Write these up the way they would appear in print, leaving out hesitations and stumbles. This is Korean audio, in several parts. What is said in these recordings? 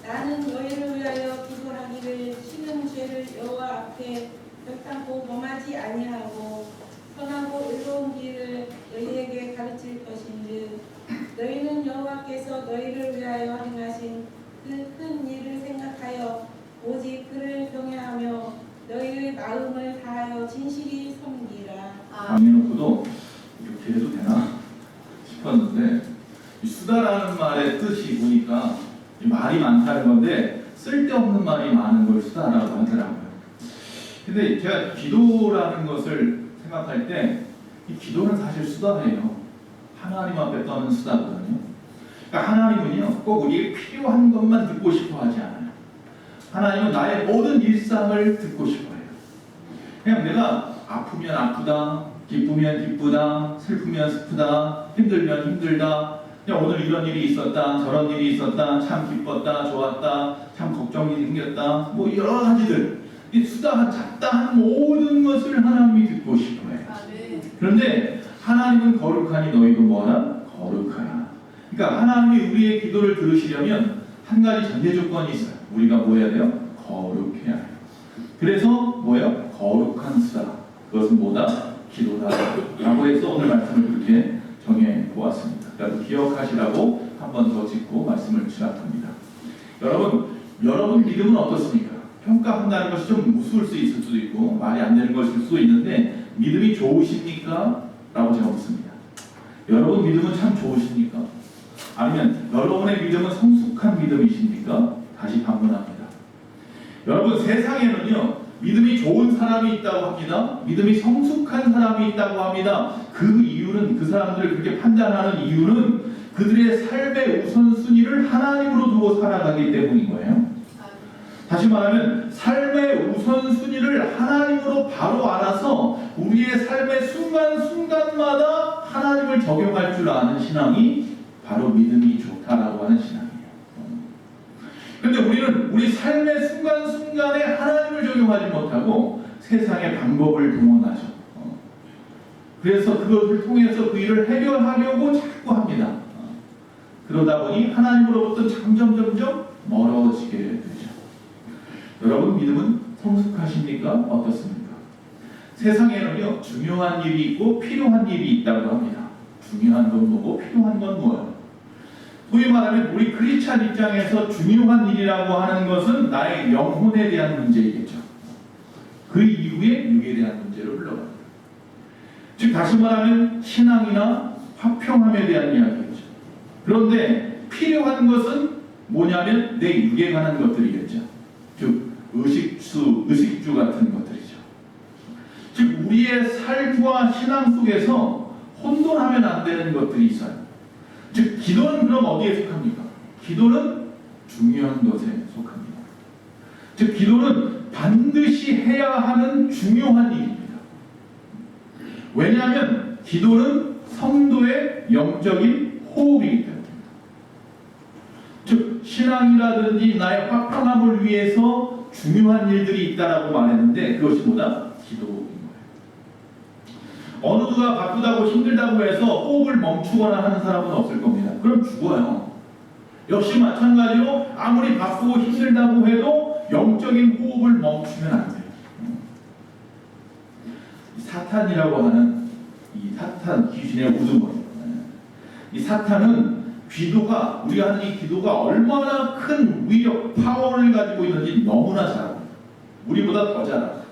나는 너희를 위하여 기도하기를 쉬는 죄를 여호와 앞에 결단코 범하지 아니하고 선하고 의로운 길을 너희에게 가르칠 것인즉 너희는 여호와께서 너희를 위하여 행하신 그 큰 일을 생각하여 오직 그를 경외하며 너희의 마음을 다하여 진실이 섬기라. 해놓고도 이렇게 해도 되나 싶었는데, 이 수다라는 말의 뜻이 보니까 말이 많다는 건데 쓸데없는 말이 많은 걸 수다라고 하더라고요. 근데 제가 기도라는 것을 생각할 때 이 기도는 사실 수다예요. 하나님 앞에 떠는 수다거든요. 그러니까 하나님은요 꼭 우리에게 필요한 것만 듣고 싶어 하지 않아요. 하나님은 나의 모든 일상을 듣고 싶어 해요. 그냥 내가 아프면 아프다, 기쁘면 기쁘다, 슬프면 슬프다, 힘들면 힘들다, 그냥 오늘 이런 일이 있었다, 저런 일이 있었다, 참 기뻤다, 좋았다, 참 걱정이 생겼다, 뭐 여러 가지들, 이 수다한 잡다한 모든 것을 하나님이 듣고 싶어해요. 그런데 하나님은 거룩하니 너희도 뭐하라? 거룩하라. 그러니까 하나님이 우리의 기도를 들으시려면 한 가지 전제 조건이 있어요. 우리가 뭐 해야 돼요? 거룩해야 해요. 그래서 뭐예요? 거룩한 수다. 그것은 뭐다? 기도다. 라고 해서 오늘 말씀을 그렇게 정해 보았습니다. 그래서 기억하시라고 한 번 더 짚고 말씀을 시작합니다. 여러분 믿음은 어떻습니까? 평가한다는 것이 좀 무서울 수 있을 수도 있고 말이 안 되는 것일 수도 있는데 믿음이 좋으십니까? 라고 제가 묻습니다. 여러분 믿음은 참 좋으십니까? 아니면 여러분의 믿음은 성숙한 믿음이십니까? 다시 반문합니다. 여러분 세상에는요 믿음이 좋은 사람이 있다고 합니다. 믿음이 성숙한 사람이 있다고 합니다. 그 이유는, 그 사람들을 그렇게 판단하는 이유는 그들의 삶의 우선순위를 하나님으로 두고 살아가기 때문인 거예요. 다시 말하면 삶의 우선순위를 하나님으로 바로 알아서 우리의 삶의 순간순간마다 하나님을 적용할 줄 아는 신앙이 바로 믿음이 좋다라고 하는 신앙이에요. 그런데 우리는 우리 삶의 순간순간에 하나님을 적용하지 못하고 세상의 방법을 동원하죠. 그래서 그것을 통해서 그 일을 해결하려고 자꾸 합니다. 그러다 보니 하나님으로부터 점점 멀어지게 되죠. 여러분 믿음은 성숙하십니까? 어떻습니까? 세상에는요 중요한 일이 있고 필요한 일이 있다고 합니다. 중요한 건 뭐고 필요한 건 뭐예요? 소위 말하면 우리 크리스찬 입장에서 중요한 일이라고 하는 것은 나의 영혼에 대한 문제이겠죠. 그 이후에 육에 대한 문제로 흘러갑니다. 즉 다시 말하면 신앙이나 화평함에 대한 이야기겠죠. 그런데 필요한 것은 뭐냐면 내 육에 관한 것들이겠죠. 즉 의식주 같은 것들이죠. 즉 우리의 삶과 신앙 속에서 혼돈하면 안 되는 것들이 있어요. 즉 기도는 그럼 어디에 속합니까? 기도는 중요한 것에 속합니다. 즉 기도는 반드시 해야 하는 중요한 일입니다. 왜냐하면 기도는 성도의 영적인 호흡이기 때문입니다. 즉 신앙이라든지 나의 화평함을 위해서 중요한 일들이 있다라고 말했는데 그것이 뭐다? 기도인 거예요. 어느 누가 바쁘다고 힘들다고 해서 호흡을 멈추거나 하는 사람은 없을 겁니다. 그럼 죽어요. 역시 마찬가지로 아무리 바쁘고 힘들다고 해도 영적인 호흡을 멈추면 안 돼요. 사탄이라고 하는 이 사탄 귀신의 우두머리. 이 사탄은 기도가 우리가 하는 이 기도가 얼마나 큰 위력, 파워를 가지고 있는지 너무나 잘 압니다. 우리보다 더 잘 압니다.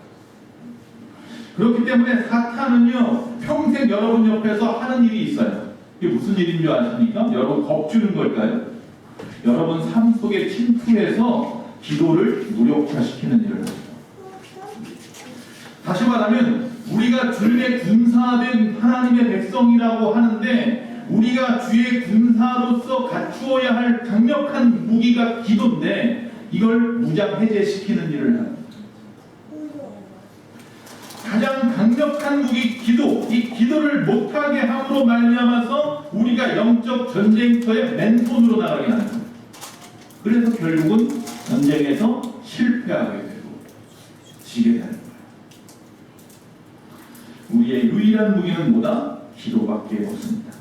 그렇기 때문에 사탄은요 평생 여러분 옆에서 하는 일이 있어요. 이게 무슨 일인 줄 아십니까? 여러분 겁주는 걸까요? 여러분 삶 속에 침투해서 기도를 무력화시키는 일을 합니다. 다시 말하면 우리가 주님의 군사된 하나님의 백성이라고 하는데 우리가 주의 군사로서 갖추어야 할 강력한 무기가 기도인데 이걸 무장 해제시키는 일을 합니다. 가장 강력한 무기 기도, 이 기도를 못하게 함으로 말미암아서 우리가 영적 전쟁터에 맨손으로 나가게 하는 겁니다. 그래서 결국은 전쟁에서 실패하게 되고 지게 되는 거예요. 우리의 유일한 무기는 뭐다? 기도밖에 없습니다.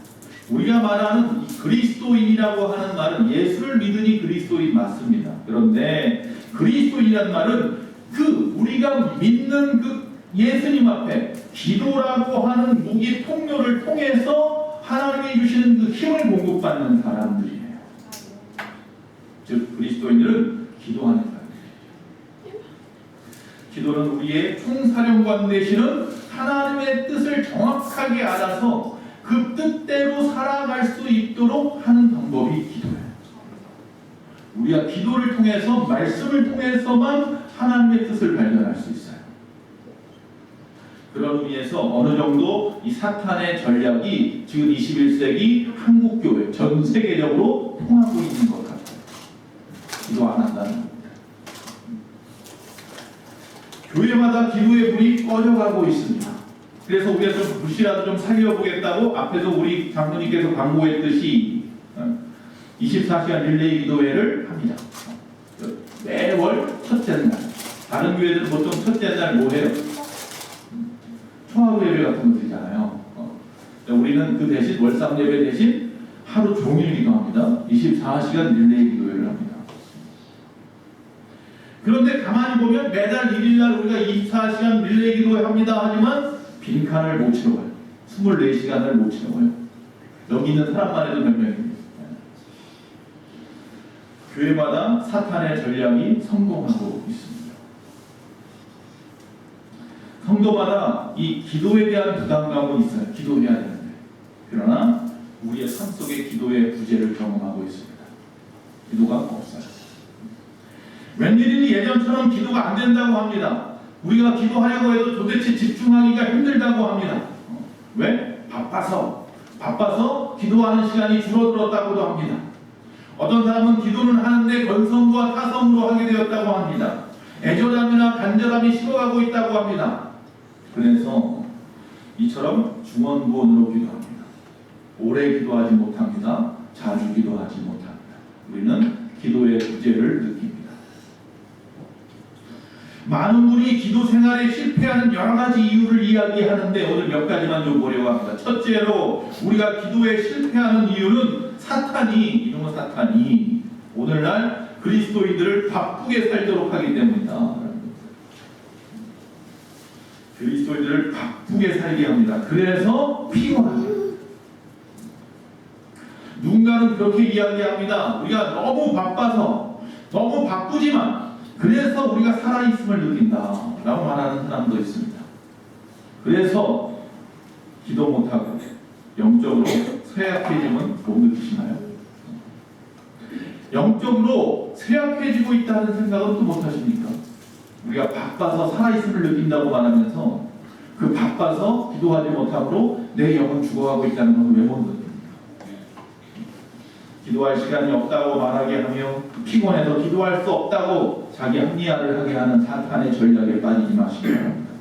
우리가 말하는 이 그리스도인이라고 하는 말은 예수를 믿으니 그리스도인 맞습니다. 그런데 그리스도인이라는 말은 그 우리가 믿는 그 예수님 앞에 기도라고 하는 무기 통로를 통해서 하나님이 주시는 그 힘을 공급받는 사람들이에요. 즉 그리스도인들은 기도하는 사람들이에요. 기도는 우리의 총사령관 되시는 하나님의 뜻을 정확하게 알아서 그 뜻대로 살아갈 수 있도록 하는 방법이 기도예요. 우리가 기도를 통해서 말씀을 통해서만 하나님의 뜻을 발견할 수 있어요. 그런 의미에서 어느 정도 이 사탄의 전략이 지금 21세기 한국교회 전 세계적으로 통하고 있는 것 같아요. 기도 안 한다는 겁니다. 교회마다 기도의 불이 꺼져가고 있습니다. 그래서 우리가 좀 불씨라도 좀 살려보겠다고 앞에서 우리 장로님께서 광고했듯이 24시간 릴레이 기도회를 합니다. 매월 첫째 날. 다른 교회들은 보통 첫째 날 뭐 해요? 초하루 예배 같은 거 드리잖아요. 우리는 그 대신 월상 예배 대신 하루 종일 기도합니다. 24시간 릴레이 기도회를 합니다. 그런데 가만히 보면 매달 1일날 우리가 24시간 릴레이 기도회 합니다. 하지만 빈칸을 못 채워요. 24시간을 못 채워요. 여기 있는 사람만 해도 몇 명입니다. 교회마다 사탄의 전략이 성공하고 있습니다. 성도마다 이 기도에 대한 부담감은 있어요. 기도해야 되는데. 그러나 우리의 삶 속에 기도의 부재를 경험하고 있습니다. 기도가 없어요. 웬일이니 예전처럼 기도가 안 된다고 합니다. 우리가 기도하려고 해도 도대체 집중하기가 힘들다고 합니다. 왜? 바빠서 기도하는 시간이 줄어들었다고도 합니다. 어떤 사람은 기도는 하는데 건성과 타성으로 하게 되었다고 합니다. 애절함이나 간절함이 식어가고 있다고 합니다. 그래서 이처럼 중언부언으로 기도합니다. 오래 기도하지 못합니다. 자주 기도하지 못합니다. 우리는 기도의 부재를 느낍니다. 많은 분이 기도 생활에 실패하는 여러 가지 이유를 이야기하는데 오늘 몇 가지만 좀 보려고 합니다. 첫째로 우리가 기도에 실패하는 이유는 이놈의 사탄이 오늘날 그리스도인들을 바쁘게 살도록 하기 때문이다. 그리스도인들을 바쁘게 살게 합니다. 그래서 피곤합니다. 누군가는 그렇게 이야기합니다. 우리가 너무 바쁘지만 그래서 우리가 살아있음을 느낀다 라고 말하는 사람도 있습니다. 그래서 기도 못하고 영적으로 쇠약해짐은 못 느끼시나요? 영적으로 쇠약해지고 있다는 생각은 또 못하십니까? 우리가 바빠서 살아있음을 느낀다고 말하면서 그 바빠서 기도하지 못함으로 내 영은 죽어가고 있다는 건 왜 못 느낍니까? 기도할 시간이 없다고 말하게 하며 피곤해서 기도할 수 없다고 자기 합리화를 하게 하는 사탄의 전략에 빠지지 마시기 바랍니다.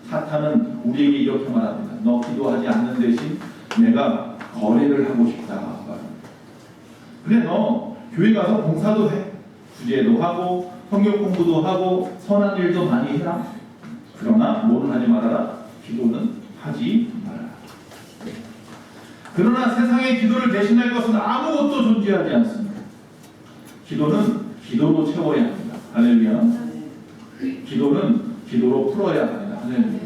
사탄은 우리에게 이렇게 말합니다. 너 기도하지 않는 대신 내가 거래를 하고 싶다 말합니다. 그래 너 교회 가서 봉사도 해. 구제도 하고 성경 공부도 하고 선한 일도 많이 해라. 그러나 뭐는 하지 말아라. 기도는 하지 말아라. 그러나 세상의 기도를 대신할 것은 아무것도 존재하지 않습니다. 기도는 기도로 채워야 합니다. 할렐루야. 기도는 기도로 풀어야 합니다. 할렐루야.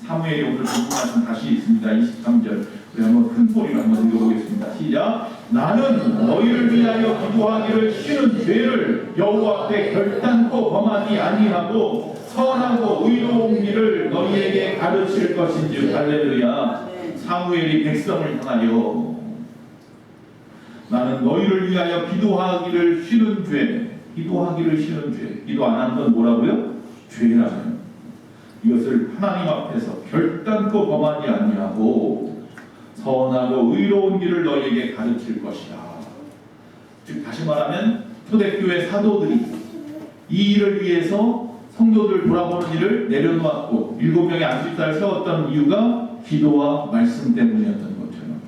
사무엘이 오늘 공부하신 다시 있습니다. 23절. 우리 한번 큰 소리로 한번 읽어보겠습니다. 시작. 나는 너희를 위하여 기도하기를 싫은 죄를 여호와 앞에 결단코 범하지 아니하고 선하고 의로운 길을 너희에게 가르칠 것인즉. 할렐루야. 사무엘이 백성을 향하여 나는 너희를 위하여 기도하기를 싫은 죄. 기도 안 하는 건 뭐라고요? 죄라고요. 이것을 하나님 앞에서 결단코 범하지 아니하고 선하고 의로운 길을 너희에게 가르칠 것이다. 즉 다시 말하면 초대교회 사도들이 이 일을 위해서 성도들 돌아보는 일을 내려놓았고 7명의 안식사를 세웠던 이유가 기도와 말씀 때문이었던 것처럼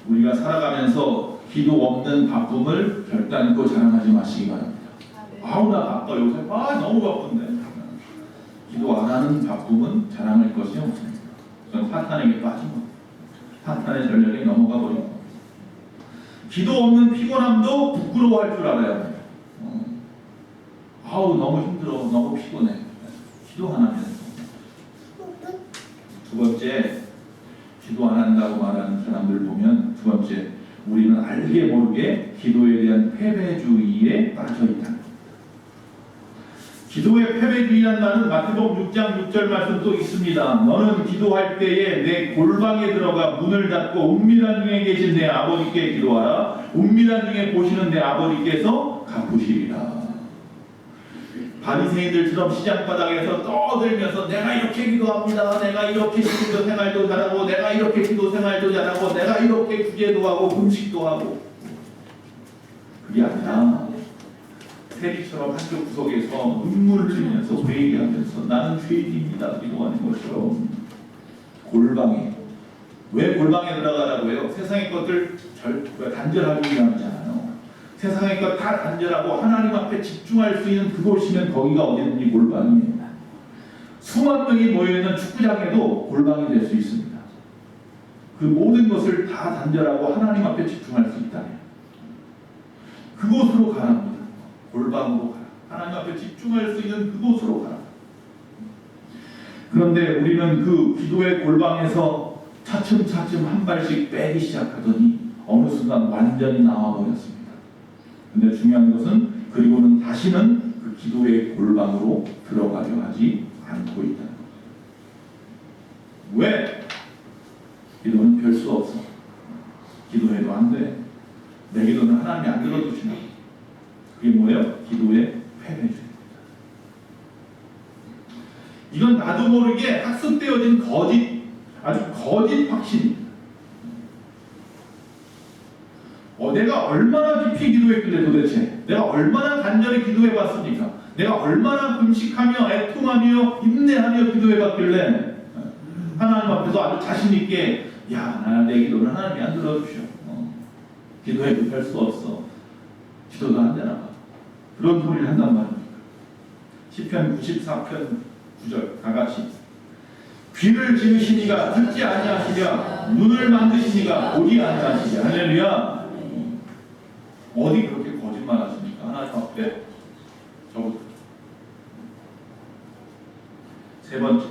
우리가 살아가면서 기도 없는 바쁨을 결단코 자랑하지 마시기 바랍니다. 아우 나 바빠 요새 너무 바쁜데 기도 안 하는 바쁨은 자랑할 것이 없습니다. 저는 사탄에게 빠진 거. 사탄의 전략에 넘어가 버린 거. 기도 없는 피곤함도 부끄러워할 줄 알아야 합니다. 아우 너무 힘들어, 너무 피곤해. 기도 안 하면서. 두 번째, 기도 안 한다고 말하는 사람들 보면 두 번째, 우리는 알게 모르게 기도에 대한 패배주의에 빠져 있다. 기도의 패배주의란 말은 마태복음 6장 6절 말씀 또 있습니다. 너는 기도할 때에 내 골방에 들어가 문을 닫고 은밀한 중에 계신 내 아버지께 기도하라. 은밀한 중에 보시는 내 아버지께서 갚으시리라. 바리새인들처럼 시장바닥에서 떠들면서 내가 이렇게 기도합니다. 내가 이렇게 기도 생활도 잘하고 내가 이렇게 기도 생활도 잘하고 내가 이렇게 구제도 하고 금식도 하고 그게 아니라 세리처럼 한쪽 구석에서 눈물을 흘리면서 회개하면서 나는 죄인입니다 기도하는 것처럼 골방에 왜 골방에 들어가라고 해요? 세상의 것들 단절하기 위함이잖아요. 세상의 것 다 단절하고 하나님 앞에 집중할 수 있는 그곳이면 거기가 어디든지 골방이에요. 수만 명이 모여있는 축구장에도 골방이 될 수 있습니다. 그 모든 것을 다 단절하고 하나님 앞에 집중할 수 있다면 그곳으로 가랍니다. 골방으로 가라. 하나님 앞에 집중할 수 있는 그곳으로 가라. 그런데 우리는 그 기도의 골방에서 차츰차츰 한 발씩 빼기 시작하더니 어느 순간 완전히 나와버렸습니다. 근데 중요한 것은 그리고는 다시는 그 기도의 골방으로 들어가려 하지 않고 있다는 것. 왜? 기도는 별 수 없어. 기도해도 안 돼. 내 기도는 하나님이 안 들어주시나. 그게 뭐예요? 기도의 패배주의입니다. 이건 나도 모르게 학습되어진 거짓, 아주 거짓 확신입니다. 내가 얼마나 깊이 기도했길래 도대체 내가 얼마나 간절히 기도해봤습니까? 내가 얼마나 금식하며 애통하며 인내하며 기도해봤길래 하나님 앞에서 아주 자신있게 야, 내 기도는 하나님이 안 들어주셔. 기도해도 별 수 없어. 기도도 안 되나 봐. 그런 소리를 한단 말입니다. 시편 94편 9절 다 같이 귀를 지으시니가 듣지 아니하시랴 눈을 만드시니가 보지 아니하시랴. 할렐루야. 어디 그렇게 거짓말 하십니까? 하나님 앞에 저부터. 세 번째,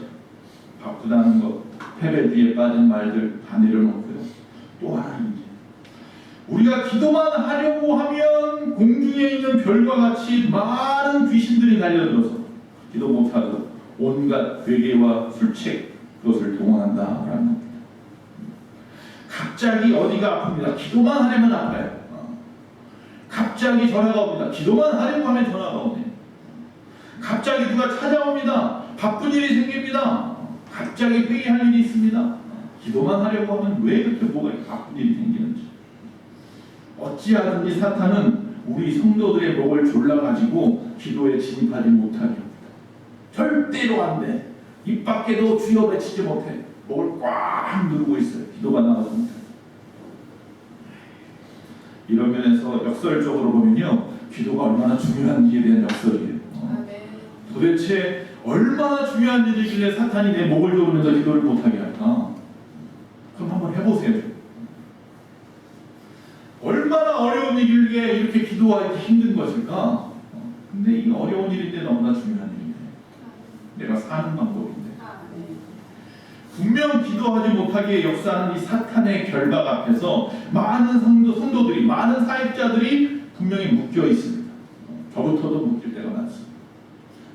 바쁘다는 것, 패배주의에 빠진 말들 다 내려놓고요. 또 하나 문제. 우리가 기도만 하려고 하면 공중에 있는 별과 같이 많은 귀신들이 달려들어서 기도 못하고 온갖 괴계와 술책 그것을 동원한다라는 겁니다. 갑자기 어디가 아픕니다. 기도만 하려면 아파요. 갑자기 전화가 옵니다. 기도만 하려고 하면 전화가 오네. 갑자기 누가 찾아옵니다. 바쁜 일이 생깁니다. 갑자기 회의할 일이 있습니다. 기도만 하려고 하면 왜 그렇게 뭐가 바쁜 일이 생기는지. 어찌하든지 사탄은 우리 성도들의 목을 졸라가지고 기도에 진입하지 못하게 합니다. 절대로 안 돼. 입 밖에도 주여 외치지 못해. 목을 꽉 누르고 있어요. 기도가 나가지 못해. 이런 면에서 역설적으로 보면요, 기도가 얼마나 중요한 일에 대한 역설이에요. 도대체 얼마나 중요한 일이길래 사탄이 내 목을 조르면서 기도를 못하게 할까? 그럼 한번 해보세요. 얼마나 어려운 일이길래 이렇게 기도하기 힘든 것일까? 근데 이 어려운 일인데 너무나 중요한 일이네. 내가 사는 방법인데. 분명 기도하지 못하게 역사하는 이 사탄의 결박 앞에서 많은 성도들이, 많은 사역자들이 분명히 묶여 있습니다. 저부터도 묶일 때가 많습니다.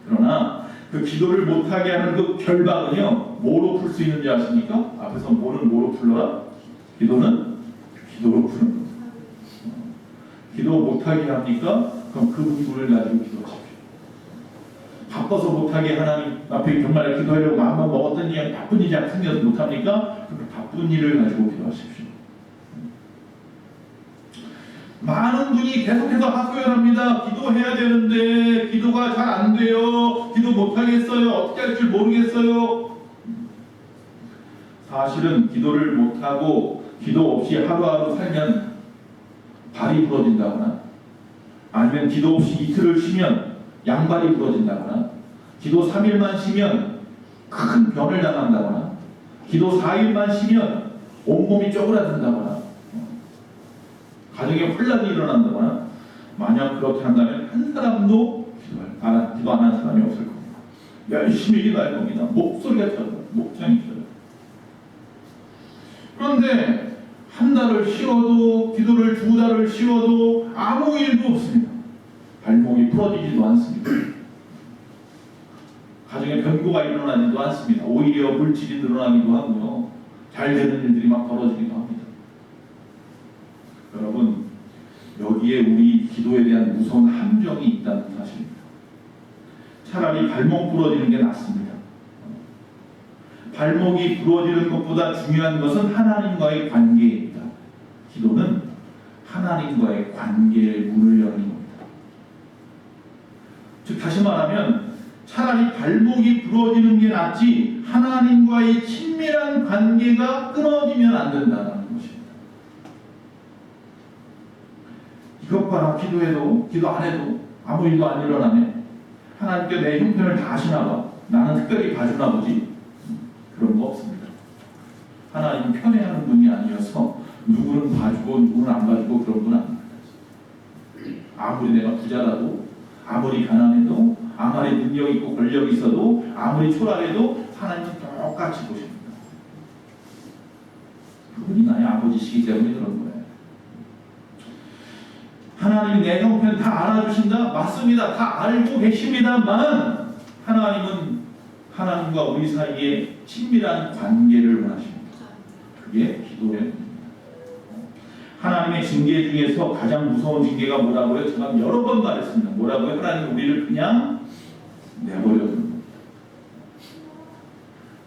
그러나 그 기도를 못하게 하는 그 결박은요, 뭐로 풀 수 있는지 아십니까? 앞에서 뭐로 풀러라? 기도는 기도로 푸는 겁니다. 기도 못하게 합니까? 그럼 그 분을 가지고 기도하십시오. 바빠서 못하게 하나님 앞에 정말 기도하려고 마음만 먹었더니 바쁜 일이 생겨서 못합니까? 그 바쁜 일을 가지고 기도하십시오. 많은 분이 계속해서 하소연합니다. 기도해야 되는데 기도가 잘 안 돼요. 기도 못하겠어요. 어떻게 할 줄 모르겠어요. 사실은 기도를 못하고 기도 없이 하루하루 살면 발이 부러진다거나 아니면 기도 없이 이틀을 쉬면 양발이 부러진다거나 기도 3일만 쉬면 큰 변을 당한다거나 기도 4일만 쉬면 온몸이 쪼그라든다거나 가정에 혼란이 일어난다거나 만약 그렇게 한다면 한 사람도 기도 안 하는 사람이 없을 겁니다. 열심히 기도할 겁니다. 목소리가 터져요. 목장이 터져요. 그런데 한 달을 쉬어도 기도를 2달을 쉬어도 아무 일도 없습니다. 발목이 부러지지도 않습니다. 가정에 변고가 일어나지도 않습니다. 오히려 물질이 늘어나기도 하고요. 잘 되는 일들이 막 벌어지기도 합니다. 여러분, 여기에 우리 기도에 대한 무서운 함정이 있다는 사실입니다. 차라리 발목 부러지는 게 낫습니다. 발목이 부러지는 것보다 중요한 것은 하나님과의 관계입니다. 기도는 하나님과의 관계의 문을 여는 겁니다. 즉 다시 말하면 차라리 발목이 부러지는 게 낫지 하나님과의 친밀한 관계가 끊어지면 안 된다는 것입니다. 이것 봐라, 기도 안 해도 아무 일도 안 일어나네. 하나님께 내 형편을 다 아시나 봐. 나는 특별히 봐주나 보지. 그런 거 없습니다. 하나님은 편애하는 분이 아니어서 누구는 봐주고 누구는 안 봐주고 그런 분 아닙니다. 아무리 내가 부자라도 아무리 가난해도 아무리 능력 있고 권력 있어도 아무리 초라해도 하나님은 똑같이 보십니다. 그분이 나의 아버지시기 때문에 그런 거예요. 하나님이 내 형편 다 알아주신다? 맞습니다. 다 알고 계십니다만 하나님은 하나님과 우리 사이에 친밀한 관계를 원하십니다. 그게 기도의 문제입니다. 하나님의 징계 중에서 가장 무서운 징계가 뭐라고요? 제가 여러 번 말했습니다. 뭐라고요? 하나님 우리를 그냥 내버려두는 겁니다.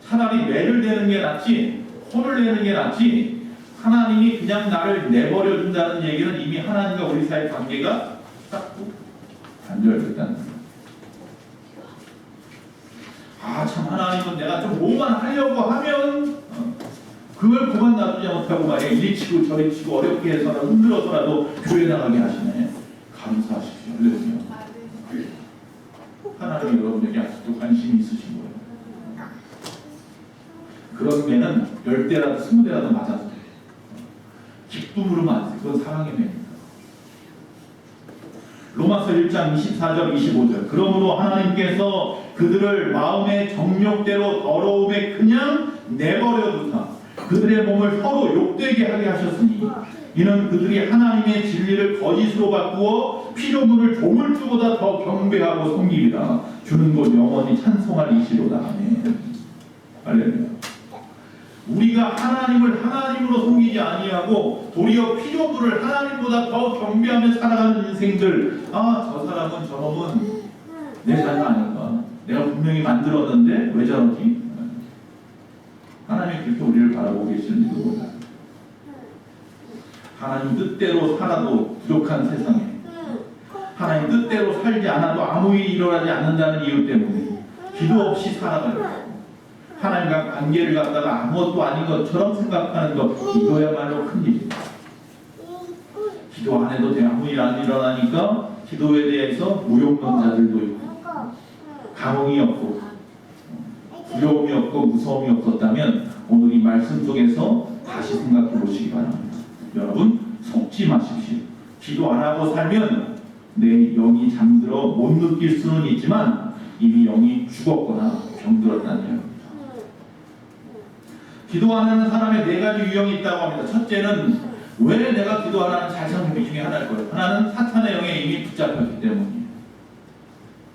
차라리 매를 대는 게 낫지 혼을 내는 게 낫지 하나님이 그냥 나를 내버려둔다는 얘기는 이미 하나님과 우리 사이의 관계가 딱 단절됐다는 거예요. 참 하나님은 내가 좀 뭐만 하려고 하면 그걸 그만 놔두지 못하고 말이야 이리 치고 저리 치고 어렵게 해서라도 흔들어서라도 교회 나가게 하시네. 감사하십시오. 할렐루야. 하나님이 여러분에게 아직도 관심이 있으신 거예요. 그런 매는 10대라도 20대라도 맞아도 돼요. 기쁨으로만 안 돼요. 그건 사랑의 매입니다. 로마서 1장 24절 25절 그러므로 하나님께서 그들을 마음의 정욕대로 더러움에 그냥 내버려두사 그들의 몸을 서로 욕되게 하게 하셨으니 이는 그들이 하나님의 진리를 거짓으로 바꾸어 피조물을 조물주보다 더 경배하고 섬기리라 주는 것 영원히 찬송할 이시로다. 아멘. 할렐루야. 우리가 하나님을 하나님으로 섬기지 아니하고 도리어 피조물을 하나님보다 더 경배하며 살아가는 인생들 저 사람은 저놈은 내 자녀 아닌가 내가 분명히 만들었는데 왜 저러지? 하나님이 그렇게 우리를 바라보고 계시는지도 몰라요. 하나님 뜻대로 살아도 부족한 세상에 하나님 뜻대로 살지 않아도 아무 일이 일어나지 않는다는 이유 때문에 기도 없이 살아가요. 하나님과 관계를 갖다가 아무것도 아닌 것처럼 생각하는 것 이거야말로 큰일입니다. 기도 안 해도 돼 아무 일 안 일어나니까 기도에 대해서 무용론자들도 있고 감흥이 없고 두려움이 없고 무서움이 없었다면 오늘 이 말씀 속에서 다시 생각해 보시기 바랍니다. 여러분 속지 마십시오. 기도 안 하고 살면 내 영이 잠들어 못 느낄 수는 있지만 이미 영이 죽었거나 병들었다는 얘기입니다. 기도 안 하는 사람의 4가지 유형이 있다고 합니다. 첫째는 왜 내가 기도 안 하는 잘상비 중에 하나일 거예요. 하나는 사탄의 영에 이미 붙잡혔기 때문이에요.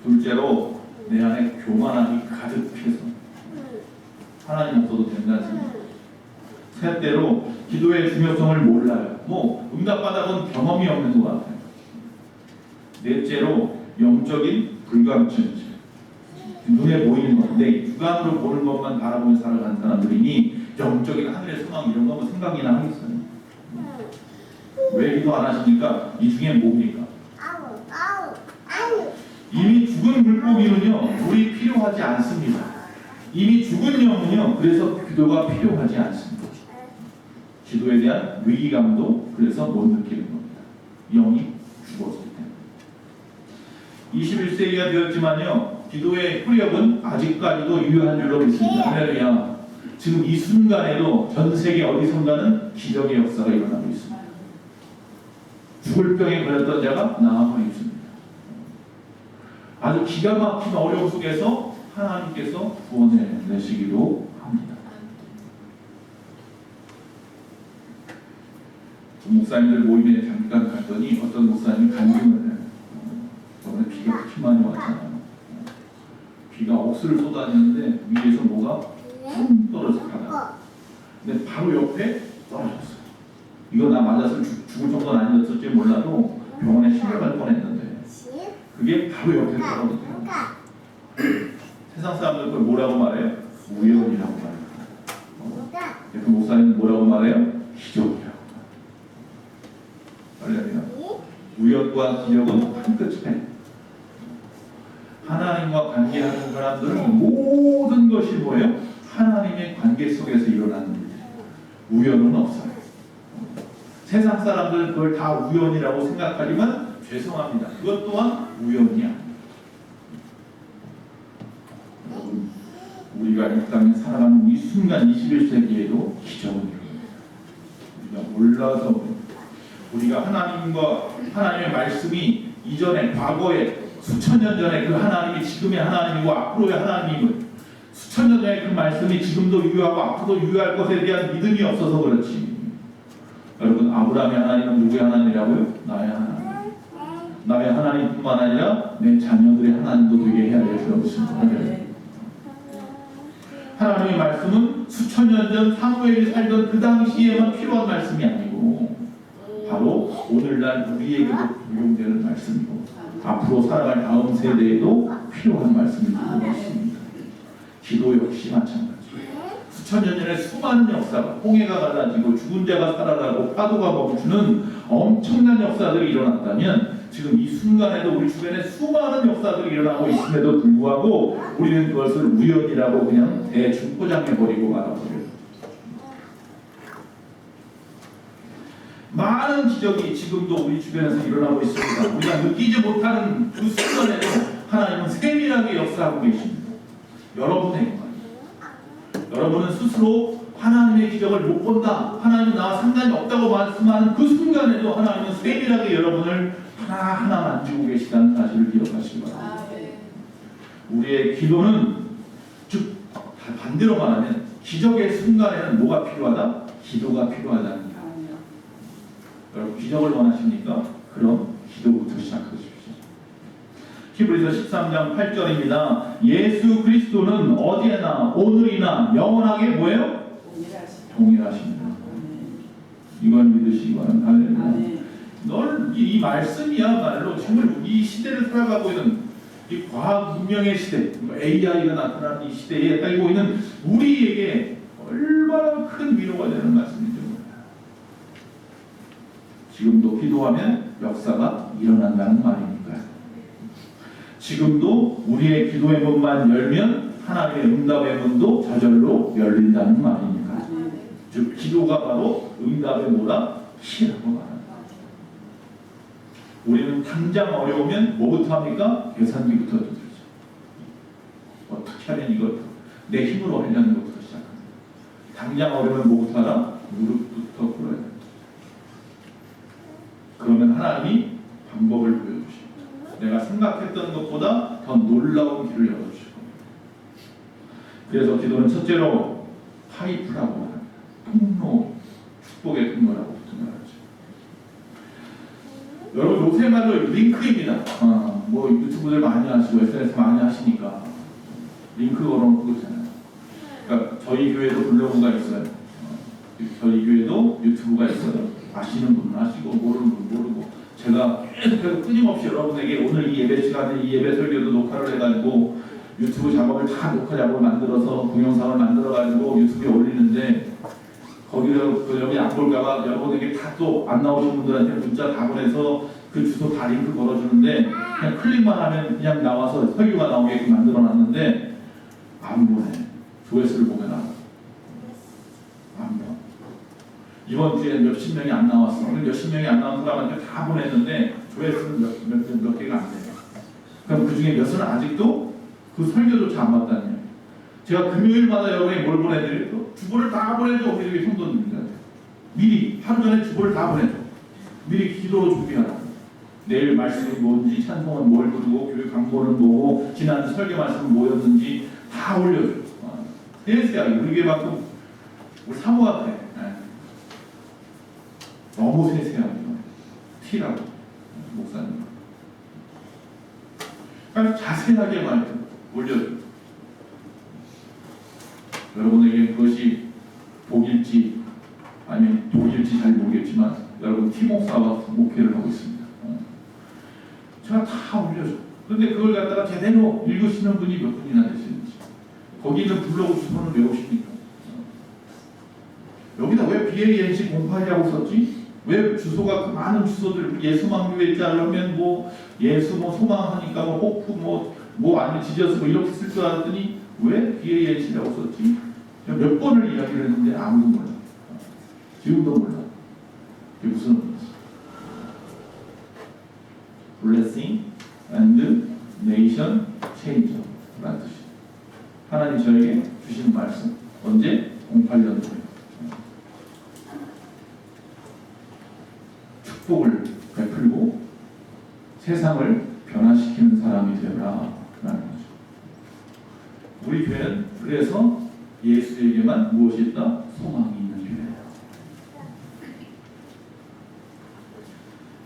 둘째로 내 안에 교만함이 가득해서 하나님 없어도 된다는 생각. 셋째로 기도의 중요성을 몰라요. 응답받아 본 경험이 없는 것 같아요. 넷째로 영적인 불감증. 눈에 보이는 것, 내 육안으로 보는 것만 바라보며 살아가는 사람들이니 영적인 하늘의 소망 이런 거 생각이나 하겠어요. 왜 기도 안 하십니까? 이 중에 뭡니까? 이미 죽은 물고기는요 물이 필요하지 않습니다. 이미 죽은 영은요 그래서 기도가 필요하지 않습니다. 기도에 대한 위기감도 그래서 못 느끼는 겁니다. 영이 죽었을 때 21세기가 되었지만요 기도의 효력은 아직까지도 유효한 줄로 믿습니다. 할렐루야. 지금 이 순간에도 전 세계 어디선가는 기적의 역사가 일어나고 있습니다. 죽을 병에 걸렸던 자가 나아가고 있습니다. 아주 기가 막힌 어려움 속에서 하나님께서 구원해 내시기도 합니다. 목사님들 모임에 잠깐 갔더니 어떤 목사님이 간증을 해요. 저번에 비가 그렇게 많이 왔잖아요. 비가 억수를 쏟아지는데 위에서 뭐가 쿵 떨어져 가다. 근데 바로 옆에 떨어졌어요. 이거 나 맞아서 죽을 정도는 아니었을지 몰라도 병원에 실려갈 뻔했는데 그게 바로 옆에 떨어졌어요. 세상 사람들 그걸 뭐라고 말해요? 우연이라고 말해요. 그 목사님은 뭐라고 말해요? 기적이라고. 할렐루야. 우연과 기적은 한 끝에 하나님과 관계하는 사람들은 모든 것이 뭐예요? 하나님의 관계 속에서 일어나는 일이에요. 우연은 없어요. 세상 사람들은 그걸 다 우연이라고 생각하지만 죄송합니다. 그것 또한 우연이 아닙니다. 우리가 이 땅에 살아가는 이 순간 21세기에도 기적은 일어납니다. 우리가 몰라서 우리가 하나님의 말씀이 이전에 과거에 수천 년 전에 그 하나님이 지금의 하나님이고 앞으로의 하나님을 수천 년 전에 그 말씀이 지금도 유효하고 앞으로도 유효할 것에 대한 믿음이 없어서 그렇지. 여러분 아브라함의 하나님은 누구의 하나님이라고요? 나의 하나님. 나의 하나님뿐만 아니라 내 자녀들의 하나님도 되게 해야 될 것입니다. 하나님의 말씀은 수천 년 전 사무엘이 살던 그 당시에만 필요한 말씀이 아니고 바로 오늘날 우리에게도 적용되는 말씀이고 앞으로 살아갈 다음 세대에도 필요한 말씀이 되고 있습니다. 기도 역시 마찬가지예요. 수천 년 전에 수많은 역사가 홍해가 갈라지고 죽은 자가 살아나고 파도가 멈추는 엄청난 역사들이 일어났다면 지금 이 순간에도 우리 주변에 수많은 역사들이 일어나고 있음에도 불구하고 우리는 그것을 우연이라고 그냥 대충 포장해버리고 말아버려요. 많은 기적이 지금도 우리 주변에서 일어나고 있습니다. 우리가 느끼지 못하는 그 순간에도 하나님은 세밀하게 역사하고 계십니다. 여러분의 여러분은 스스로 하나님의 기적을 못 본다, 하나님은 나와 상관이 없다고 말씀하는 그 순간에도 하나님은 세밀하게 여러분을 하나하나 만지고 계시다는 사실을 기억하시기 바랍니다. 우리의 기도는 즉 반대로 말하면 기적의 순간에는 뭐가 필요하다? 기도가 필요하다는 거예요. 여러분 기적을 원하십니까? 그럼 기도부터 시작하십시오. 히브리서 13장 8절입니다. 예수 그리스도는 어디에나 오늘이나 영원하게 뭐예요? 동일하십니다. 이걸 믿으시기 바랍니다. 할렐루야. 이 말씀이야말로 정말 이 시대를 살아가고 있는 이 과학 문명의 시대, AI가 나타나는 이 시대에 살고 있는 우리에게 얼마나 큰 위로가 되는 말씀이죠. 지금도 기도하면 역사가 일어난다는 말이니까요. 지금도 우리의 기도의 문만 열면 하나님의 응답의 문도 저절로 열린다는 말이니까요. 즉 기도가 바로 응답의 뭐라? 키라고 말합니다. 우리는 당장 어려우면 뭐부터 합니까? 계산기부터 들죠. 어떻게 하면 이걸 내 힘으로 하려는 것부터 시작합니다. 당장 어려우면 뭐부터 하라? 무릎부터 꿇어야 됩니다. 그러면 하나님이 방법을 보여주십니다. 내가 생각했던 것보다 더 놀라운 길을 열어주실 겁니다. 그래서 기도는 첫째로 파이프라고 합니다. 통로, 축복의 통로라고 말하죠. 여러분 요새 말로 링크입니다. 뭐 유튜브들 많이 하시고 SNS 많이 하시니까 링크 걸어놓고 그렇잖아요. 그러니까 저희 교회도 블로그가 있어요. 저희 교회도 유튜브가 있어요. 아시는 분은 아시고 모르는 분은 모르고 제가 계속 끊임없이 여러분에게 오늘 이 예배 시간에 이 예배 설교도 녹화를 해가지고 유튜브 작업을 다 녹화 작업을 만들어서 동영상을 만들어가지고 유튜브에 올리는데 거기를 여러분이 안 볼까봐 여러분에게 다 또 안 나오신 분들한테 문자 다 보내서 그 주소 다 링크 걸어주는데 그냥 클릭만 하면 그냥 나와서 설교가 나오게끔 만들어놨는데 안 보내. 조회수를 보면 안 봐. 이번 주에 몇십 명이 안 나왔어. 몇십 명이 안 나온 사람한테 다 보냈는데 조회수는 몇 개가 안 돼요. 그럼 그 중에 몇은 아직도 그 설교조차 안 봤다는 거예요. 제가 금요일마다 여러분이 뭘 보내드려요? 주보를 다 보내줘. 우리 성도님들 미리 하루 전에 주보를 다 보내줘. 미리 기도로 준비하라. 내일 말씀이 뭔지, 찬송은 뭘 부르고, 교육 강보는 뭐고, 지난 설교 말씀은 뭐였는지 다 올려줘. 세세하게 우리 교회만큼 우리 사모 같아. 너무 세세하게 티라고 목사님. 그러니까 자세하게 말해 올려줘. 여러분에게 그것이 복일지 아니면 독일지 잘 모르겠지만 여러분 티목사와 목회를 하고 있습니다. 제가 다 올려줘. 그런데 그걸 갖다가 제대로 읽으시는 분이 몇 분이나 되시는지, 거기 있는 블로그 주소는 외우십니까? 여기다 왜 BANC 082하고 썼지? 왜 주소가 그 많은 주소들, 예수만교회 자르면 뭐 예수 뭐 소망하니까 뭐 호프 뭐 아니면 지저스 뭐 이렇게 쓸 줄 알았더니 왜 BANC라고 썼지? 몇 번을 이야기를 했는데 아무도 몰라. 지금도 몰라. 이게 무슨 의미지? Blessing and Nation Changer 라는 뜻이. 하나님 저에게 주신 말씀. 언제? 08년도에. 축복을 베풀고 세상을 변화시키는 사람이 되어라 라는 거죠. 우리 교회는 그래서 예수에게만 무엇이 있다? 소망이 있는 교회예요.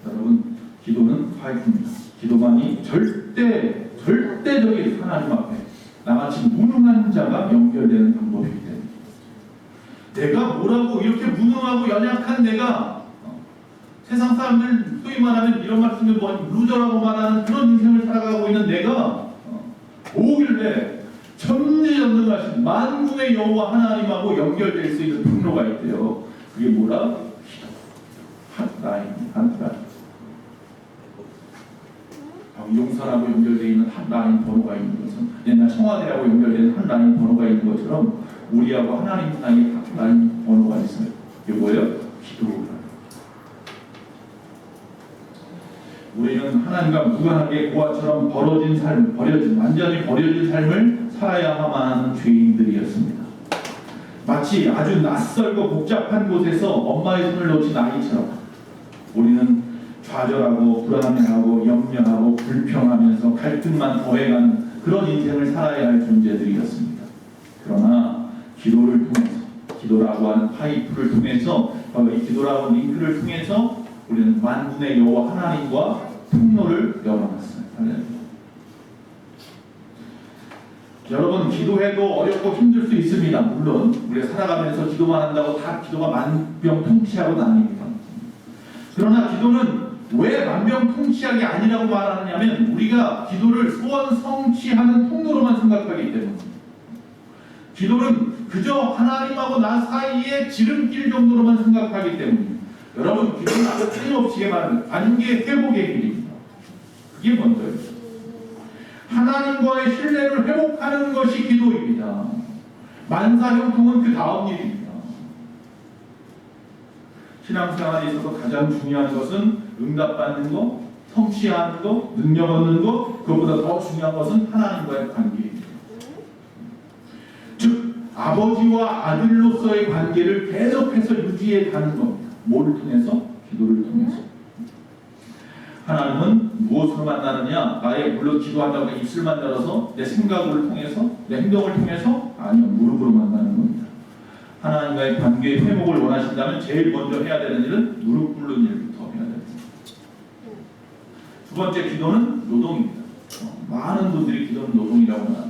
여러분, 기도는 파이프입니다. 기도만이 절대적인 하나님 앞에 나같이 무능한 자가 연결되는 방법이기 때문에, 내가 뭐라고 이렇게 무능하고 연약한 내가 세상 사람들 소위 말하면 이런 말 쓰면 뭐 루저라고 말하는 그런 인생을 살아가고 있는 내가 오길래 전지전능하신 만군의 여호와 하나님하고 연결될 수 있는 통로가 있대요. 그게 뭐라? 기도. 핫라인. 용산하고 연결되어 있는 핫라인 번호가 있는 것은 옛날 청와대하고 연결된 핫라인 번호가 있는 것처럼 우리하고 하나님 사이에 핫라인 번호가 있어요. 이게 뭐예요? 기도라는. 우리는 하나님과 무관하게 고아처럼 완전히 버려진 삶을 살아야만 하는 죄인들이었습니다. 마치 아주 낯설고 복잡한 곳에서 엄마의 손을 놓친 아이처럼 우리는 좌절하고 불안해하고 염려하고 불평하면서 갈등만 더해가는 그런 인생을 살아야 할 존재들이었습니다. 그러나 기도를 통해서, 기도라고 하는 파이프를 통해서, 이 기도라고 하는 링크를 통해서 우리는 만군의 여호와 하나님과 통로를 열어놨어요. 여러분, 기도해도 어렵고 힘들 수 있습니다. 물론 우리가 살아가면서 기도만 한다고 다 기도가 만병통치약은 아닙니다. 그러나 기도는 왜 만병통치약이 아니라고 말하느냐면 우리가 기도를 소원 성취하는 통로로만 생각하기 때문입니다. 기도는 그저 하나님하고 나 사이의 지름길 정도로만 생각하기 때문입니다. 여러분, 기도는 아주 틀림없이 말하는 관계 회복의 길입니다. 그게 먼저요. 하나님과의 신뢰를 회복하는 것이 기도입니다. 만사형통은 그 다음 일입니다. 신앙생활에 있어서 가장 중요한 것은 응답받는 것, 성취하는 것, 능력 얻는 것, 그것보다 더 중요한 것은 하나님과의 관계입니다. 즉, 아버지와 아들로서의 관계를 계속해서 유지해 가는 겁니다. 뭐를 통해서? 기도를 통해서. 하나님은 무엇으로 만나느냐? 물론 기도한다고 입술만 열어서 내 생각을 통해서, 내 행동을 통해서? 아니요, 무릎으로 만나는 겁니다. 하나님과의 관계의 회복을 원하신다면 제일 먼저 해야 되는 일은 무릎 꿇는 일부터 해야 됩니다. 두 번째, 기도는 노동입니다. 많은 분들이 기도는 노동이라고 합니다.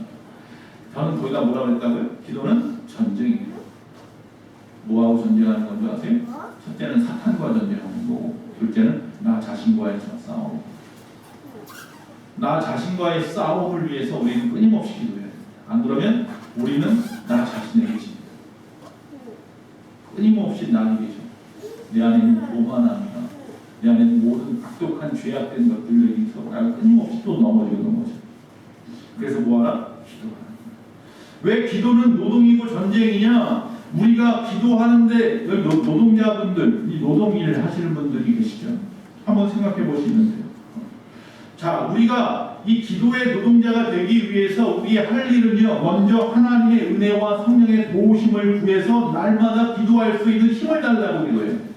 저는 거기다 뭐라고 했다고요? 기도는 전쟁입니다. 뭐하고 전쟁하는 건지 아세요? 첫째는 사탄과 전쟁하는 거고, 둘째는 나 자신과의 싸움. 나 자신과의 싸움을 위해서 우리는 끊임없이 기도해야 됩니다. 안 그러면 우리는 나 자신에게 집니다. 끊임없이 나에게 져. 내 안에 있는 오만함이나 내 안에 있는 모든 악독한 죄악된 것들에 있어서 내가 끊임없이 또 넘어지는 거죠. 그래서 뭐하라? 기도하라. 왜 기도는 노동이고 전쟁이냐? 우리가 기도하는데 여기 노동자분들, 이 노동일 하시는 분들이 계시죠? 한번 생각해 보시면 돼요. 자, 우리가 이 기도의 노동자가 되기 위해서 우리의 할 일은요, 먼저 하나님의 은혜와 성령의 도우심을 구해서 날마다 기도할 수 있는 힘을 달라고 기도해요.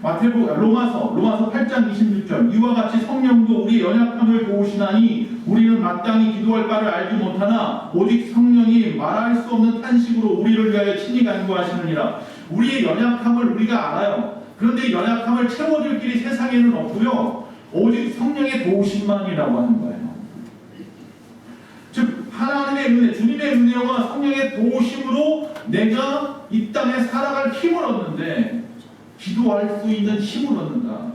로마서 8장 26절, 이와 같이 성령도 우리의 연약함을 도우시나니 우리는 마땅히 기도할 바를 알지 못하나 오직 성령이 말할 수 없는 탄식으로 우리를 위하여 친히 간구하시느니라. 우리의 연약함을 우리가 알아요. 그런데 이 연약함을 채워줄 길이 세상에는 없고요, 오직 성령의 도우심만이라고 하는 거예요. 즉 하나님의 은혜, 주님의 은혜와 성령의 도우심으로 내가 이 땅에 살아갈 힘을 얻는데, 기도할 수 있는 힘을 얻는다.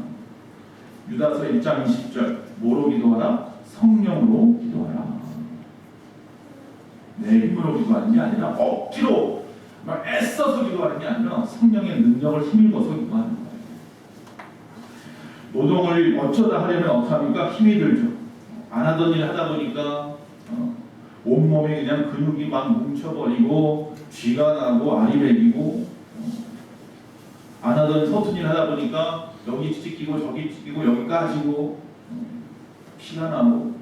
유다서 1장 20절, 뭐로 기도하라? 성령으로 기도하라. 내 힘으로 기도하는 게 아니라 억지로 막 애써서 기도하는 게 아니라 성령의 능력을 힘입어서 기도하는 거예요. 노동을 어쩌다 하려면 어떡합니까? 힘이 들죠. 안 하던 일 하다 보니까 온몸에 그냥 근육이 막 뭉쳐버리고 쥐가 나고 알이 배기고, 안 하던 서툰 일 하다 보니까 여기 찢기고 저기 찢기고 여기 까지고 피가 나고.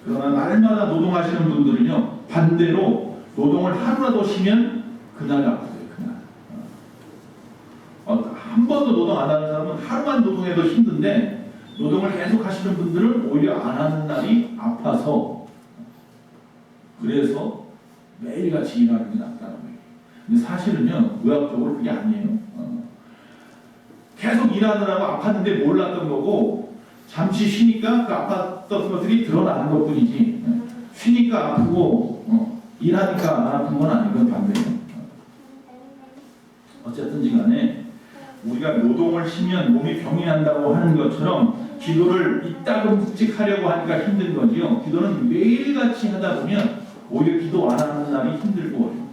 그러나 날마다 노동하시는 분들은요, 반대로 노동을 하루라도 쉬면 그날 아프세요. 그날. 한 번도 노동 안 하는 사람은 하루만 노동해도 힘든데, 노동을 계속 하시는 분들은 오히려 안 하는 날이 아파서, 그래서 매일같이 일하는 게 낫다는 거예요. 근데 사실은요, 의학적으로 그게 아니에요. 계속 일하느라고 아팠는데 몰랐던 거고, 잠시 쉬니까 그 아팠던 것들이 드러나는 것 뿐이지, 쉬니까 아프고 일하니까 안 아픈 건 아니건 반대예요. 어쨌든지 간에 우리가 노동을 쉬면 몸이 병이 난다고 하는 것처럼 기도를 이따금씩 하려고 하니까 힘든 거지요. 기도는 매일같이 하다 보면 오히려 기도 안 하는 날이 힘들고 어려워요.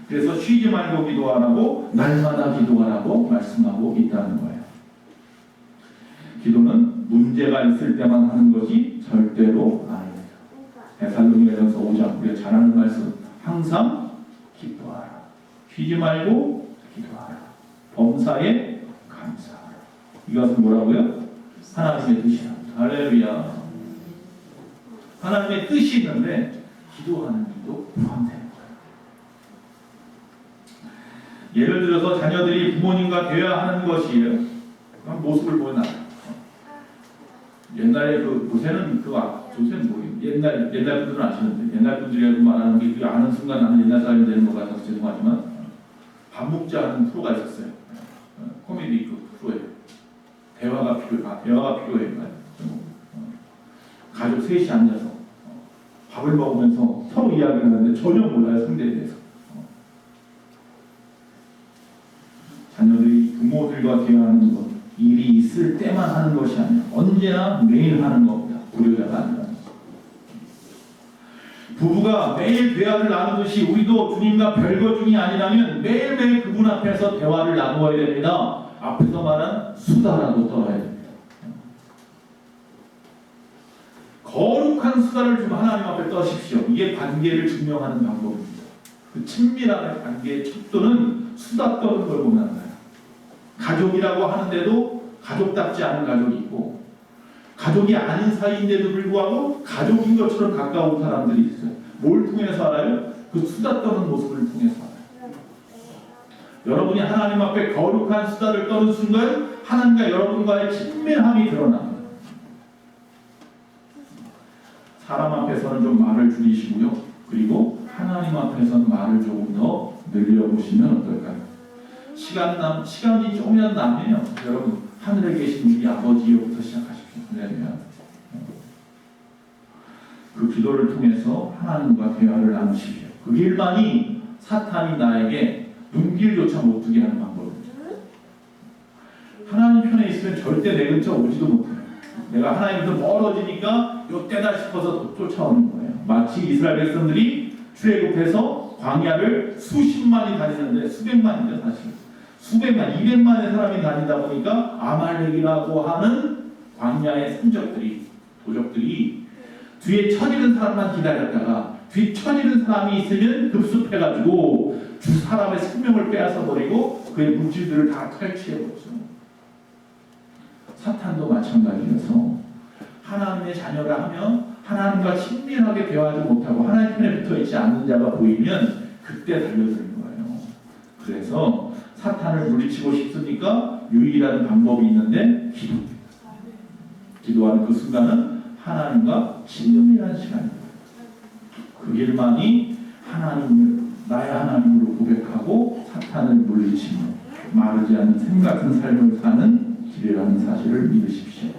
그래서 쉬지 말고 기도하라고, 날마다 기도하라고 말씀하고 있다는 거예요. 기도는 문제가 있을 때만 하는 것이 절대로 아닙니다. 데살로니가전서 5장, 우리가 잘 아는 말씀, 항상 기도하라. 쉬지 말고 기도하라. 범사에 감사하라. 이것은 뭐라고요? 하나님의 뜻이랍니다. 할렐루야. 하나님의 뜻이 있는데 기도하는 일도 포함됩니다. 예를 들어서 자녀들이 부모님과 대화하는 것이에요. 그럼 모습을 보여놔요. 옛날에 요새는 요새는 뭐예요? 옛날 분들은 아시는데, 옛날 분들이라고 말하는 게 그게 아는 순간 나는 옛날 사람이 되는 것 같아서 죄송하지만, 밥 먹자 하는 프로가 있었어요. 코미디 프로예요. 대화가 필요해요. 가족 셋이 앉아서 밥을 먹으면서 서로 이야기를 하는데 전혀 몰라요, 상대에 대해서. 자녀들이 부모들과 대화하는 것, 일이 있을 때만 하는 것이 아니라 언제나 매일 하는 겁니다. 불효자가 아니라. 부부가 매일 대화를 나누듯이 우리도 주님과 별거 중이 아니라면 매일매일 그분 앞에서 대화를 나누어야 됩니다. 앞에서 말한 수다라도 떨어야 됩니다. 거룩한 수다를 좀 하나님 앞에 떠십시오. 이게 관계를 증명하는 방법입니다. 그 친밀한 관계의 척도는 수다 떠는 걸 보면 알아요. 가족이라고 하는데도 가족답지 않은 가족이 있고, 가족이 아닌 사이인데도 불구하고 가족인 것처럼 가까운 사람들이 있어요. 뭘 통해서 알아요? 그 수다 떠는 모습을 통해서 알아요. 여러분이 하나님 앞에 거룩한 수다를 떠는 순간 하나님과 여러분과의 친밀함이 드러납니다. 사람 앞에서는 좀 말을 줄이시고요. 그리고 하나님 앞에서는 말을 조금 더 늘려보시면 어떨까요? 시간이 조금이라도 남으면 여러분, 하늘에 계신 우리 아버지로부터 시작하십시오. 그 기도를 통해서 하나님과 대화를 나누십시오. 그 일만이 사탄이 나에게 눈길조차 못 뜨게 하는 방법입니다. 하나님 편에 있으면 절대 내 근처 오지도 못해요. 내가 하나님부터 멀어지니까 요때다 싶어서 쫓아오는 거예요. 마치 이스라엘 백성들이 출애굽해서 광야를 수십만이 다니는데, 수백만이죠 사실. 수백만, 200만의 사람이 다니다 보니까 아말렉이라고 하는 광야의 도적들이 뒤에 천일은 사람만 기다렸다가 뒤 천일은 사람이 있으면 급습해가지고 주 사람의 생명을 빼앗아 버리고 그의 물질들을 다 탈취해버렸죠. 사탄도 마찬가지여서 하나님의 자녀라 하면 하나님과 친밀하게 대화하지 못하고 하나님 편에 붙어있지 않는 자가 보이면 그때 달려드는 거예요. 그래서 사탄을 물리치고 싶으니까 유일한 방법이 있는데 기도. 기도하는 그 순간은 하나님과 친밀한 시간입니다. 그 길만이 하나님을 나의 하나님으로 고백하고 사탄을 물리치며 마르지 않는 샘 같은 삶을 사는 길이라는 사실을 믿으십시오.